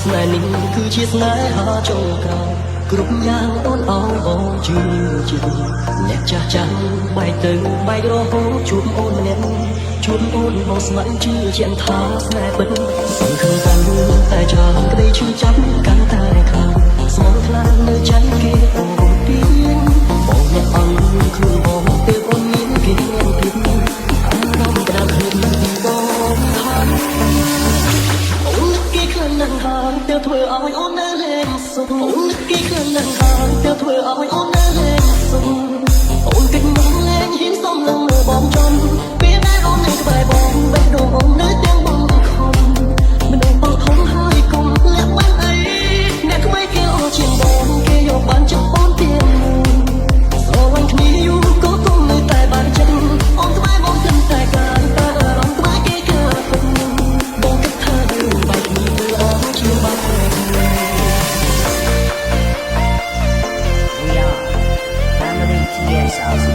ស្នេហ៍នេះគឺជាស្នេហាចុងក្រោយគ្រប់យ៉ាងអូនអោយបងជឿជាអ្នកចាស់ចាំបែកទៅបែករហូតជួបអូនម្នាក់ជួបអូនបងស្ម័គ្រជឿជាក់ថាស្នេហ៍ពិតសង្ឃឹមកាន់តែចាំក្តីឈឺចាប់កាន់តែខ្លាំងស្មោះខ្លាំងនៅใจគេអូនពីបងអ្នកអន់ខ្លួនបងទើបអូនមានគេមានពីអារម្មណ៍ក្តៅខ្លួនបងថាអូនគេខ្លាំងណាស់ហើយទើបធ្វើឲ្យអូននៅលេងសុខអូនគេខ្លាំងណាស់ហើយទើបធ្វើឲ្យអូននៅលេងសុខអូនគិតមកលេងហ៊ានសុំនឹងមើលបងចំពេលដែលអូននៅក្បែរបងបេះដូងអូននៅទាំងបងខំមនុស្សបងធំហើយកុំលាក់បាំងអីអ្នកក្បែរគេអស់ជាងបងគេយកបានចាប់អូនទៀតស្រឡាញ់គ្នាយូរក៏គង់នៅតែបានចិត្តអូនក្បែរបងត្រឹមតែកាយតែអារម្មណ៍ក្បែរគេគឺពិតបងគិតថាយើងបែកគ្នាទៅអស់ជាងបានតែគ្នា We are family TSLC.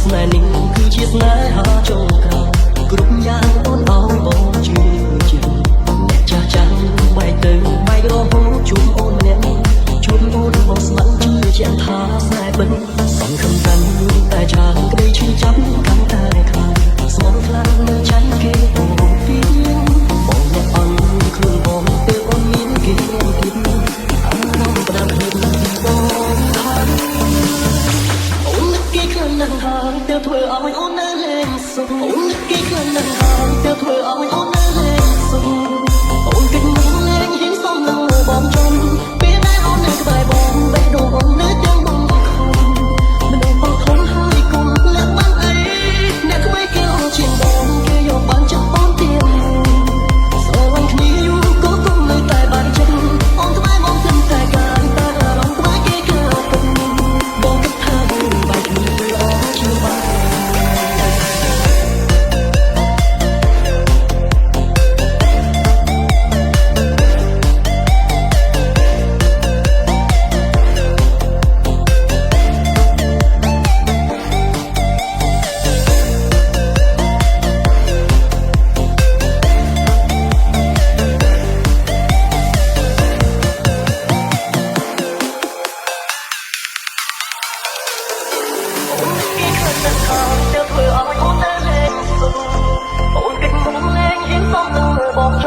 ស្នេហ៍នេះគឺជាស្នេហាចុងក្រោយគ្រប់យ៉ាងអូនអោយបងជឿជាអ្នកចាស់ចាំបែកទៅបែករហូតជួបអូនម្នាក់ជួបអូនបងស្ម័គ្រជឿជាក់ថាស្នេហ៍ពិតសង្ឃឹមកាន់តែចាំក្តីឈឺចាប់កាន់តែខ្លាំងស្មោះខ្លាំងនៅใจគេអូនពីបងអ្នកអន់ខ្លួនបងទើបអូនមានគេមានទៀតអារម្មណ៍ផ្ដាំខ្លួនបងថាអូនគេខ្លាំងណាស់ហើយទើបធ្វើឲ្យអូននៅលេងសុខអូនគេខ្លាំងណាស់ហើយទើបធ្វើឲ្យអូននៅលេងសុខអូនគិតមកលេងហ៊ានសុំនឹងមើលបងចំពេលដែលអូននៅក្បែរបងបេះដូងអូននៅទាំងបងខំមនុស្សបងធំហើយកុំលាក់បាំងអីអ្នកក្បែរគេអស់ជាងបងគេយកបានចាប់អូនទៀតស្រឡាញ់គ្នាយូរក៏គង់នៅតែបានចិត្តអូនក្បែរបងត្រឹមតែកាយតែអារម្មណ៍ក្បែរគេគឺពិតបងគិតថាយើងបែកគ្នាទៅអស់ជាបាន គេខ្លាំងណាស់ហើយទើបធ្វើឲ្យអូននៅលេងសុខអូនគិតមកលេងហ៊ានសុំនឹងមើលបងច